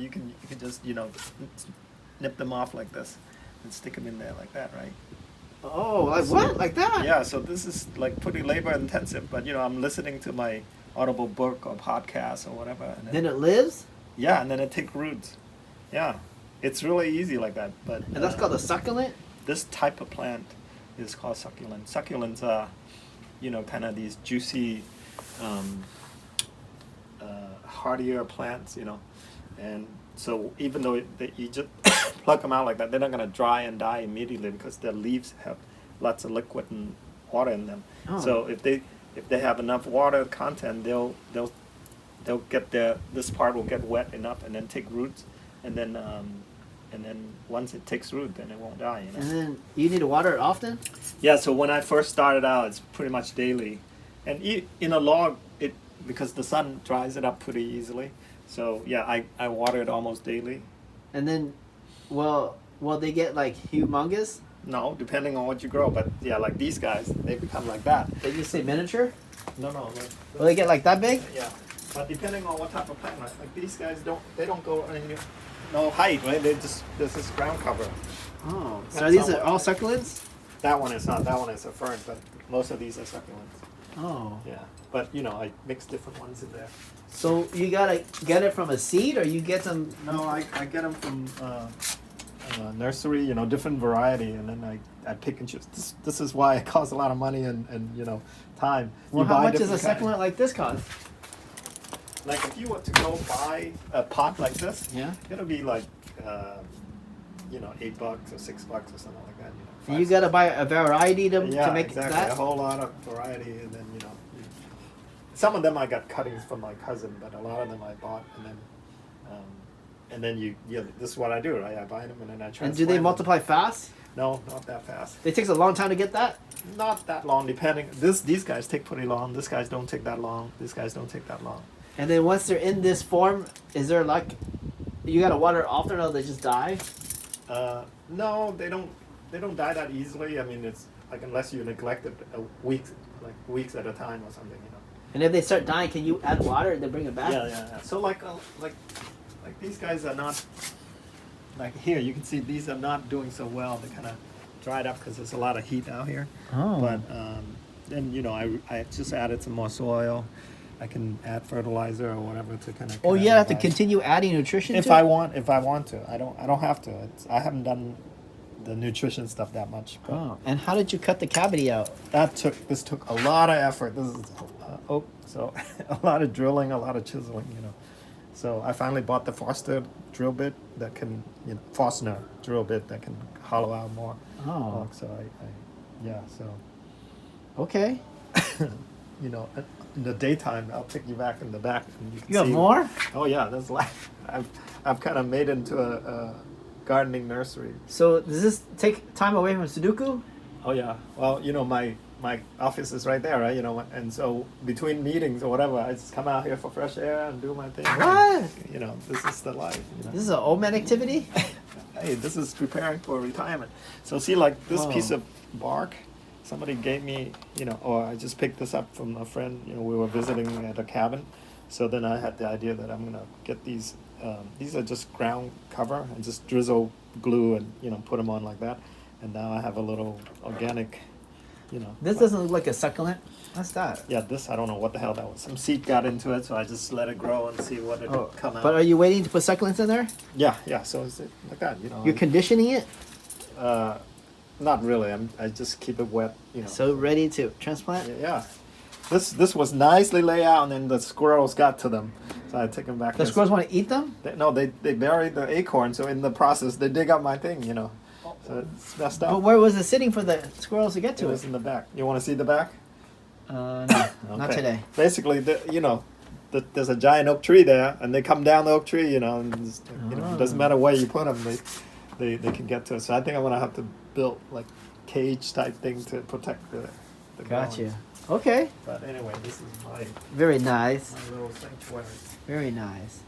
You can just nip them off like this and stick them in there like that, right? Oh, like what? Like that? Yeah, so this is like pretty labor intensive, but I'm listening to my audible book or podcast or whatever, and Then it lives? yeah, and then it takes roots. Yeah, it's really easy like that. But And that's called a succulent? this type of plant is called succulent. Succulents are, kind of these juicy, um, hardier plants, and so even though you just pluck them out like that, they're not going to dry and die immediately because their leaves have lots of liquid and water in them. Oh. So if they have enough water content, they'll get this part will get wet enough and then take roots, and then once it takes root, then it won't die. And then you need to water it often? Yeah. So when I first started out, it's pretty much daily, and in a log, because the sun dries it up pretty easily. So yeah, I water it almost daily. And then, will they get like humongous? No, depending on what you grow, but yeah, like these guys, they become like that. Did you say miniature? No, Will they get like that big? yeah, but depending on what type of plant, like these guys don't go any no height, right? This is ground cover. Oh, so That's these not are all succulents? That one is not. That one is a fern, but most of these are succulents. Oh. Yeah, but I mix different ones in there. So you gotta get it from a seed, or you get them? No, I get them from nursery, different variety, and then I pick and choose. This is why it costs a lot of money and time. Well, You how buy much is a different succulent like this cost? Like if you were to go buy a pot like this, Yeah. it'll be like $8 or $6 or something like that. And you gotta buy a variety to make exactly. that. A whole lot of variety, and then some of them I got cuttings from my cousin, but a lot of them I bought, and then this is what I do, right? I buy them and then I transplant And do they them. multiply fast? No, not that fast. It takes a long time to get that. Not that long, depending. These guys take pretty long. These guys don't take that long. These guys don't take that long. And then once they're in this form, is there like, you gotta water it often, or they just die? No, they don't. They don't die that easily. I mean, it's like unless you neglect it weeks at a time or something. And if they start dying, can you add water and then bring it back? Yeah. So like these guys are not like here. You can see these are not doing so well. They kind of dried up because there's a lot of heat out here. Oh. But then I just added some more soil. I can add fertilizer or whatever to kind of. Oh, you have to continue adding nutrition. If to I it? want to. I don't have to. I haven't done the nutrition stuff that much. But Oh, and how did you cut the cavity out? this took a lot of effort. This is so a lot of drilling, a lot of chiseling. So I finally bought the Forstner drill bit that can Forstner drill bit that can hollow out more. Oh. So so Okay. in the daytime I'll take you back in the back and you can You have see. more? Oh yeah, there's like I've kind of made it into a gardening nursery. So does this take time away from Sudoku? Oh yeah. Well, my office is right there, right? And so between meetings or whatever, I just come out here for fresh air and do my thing. What? This is the life. This is an old man activity? Hey, this is preparing for retirement. So see, like this Whoa. piece of bark, somebody gave me, or I just picked this up from a friend. We were visiting at a cabin, so then I had the idea that I'm gonna get these. These are just ground cover and just drizzle glue and put them on like that. And now I have a little organic, This doesn't look like a succulent. What's that? Yeah, this I don't know what the hell that was. Some seed got into it, so I just let it grow and see what it Oh, come out. but are you waiting to put succulents in there? Yeah. So it's like that, You're conditioning it, Not really. I just keep it wet, so ready to transplant. Yeah. This was nicely laid out, and then the squirrels got to them, so I take them back. The squirrels want to eat them. They buried the acorn, so in the process they dig up my thing, So it's messed up. But where was it sitting for the squirrels to get It to was it? in the back. You want to see the back? No, not Okay. today. Basically, there's a giant oak tree there, and they come down the oak tree, and just, it doesn't matter where you put them, they can get to it. So I think I'm gonna have to build like cage type thing to protect the Gotcha. growing. Okay. But anyway, this is my Very nice. little sanctuary. Very nice.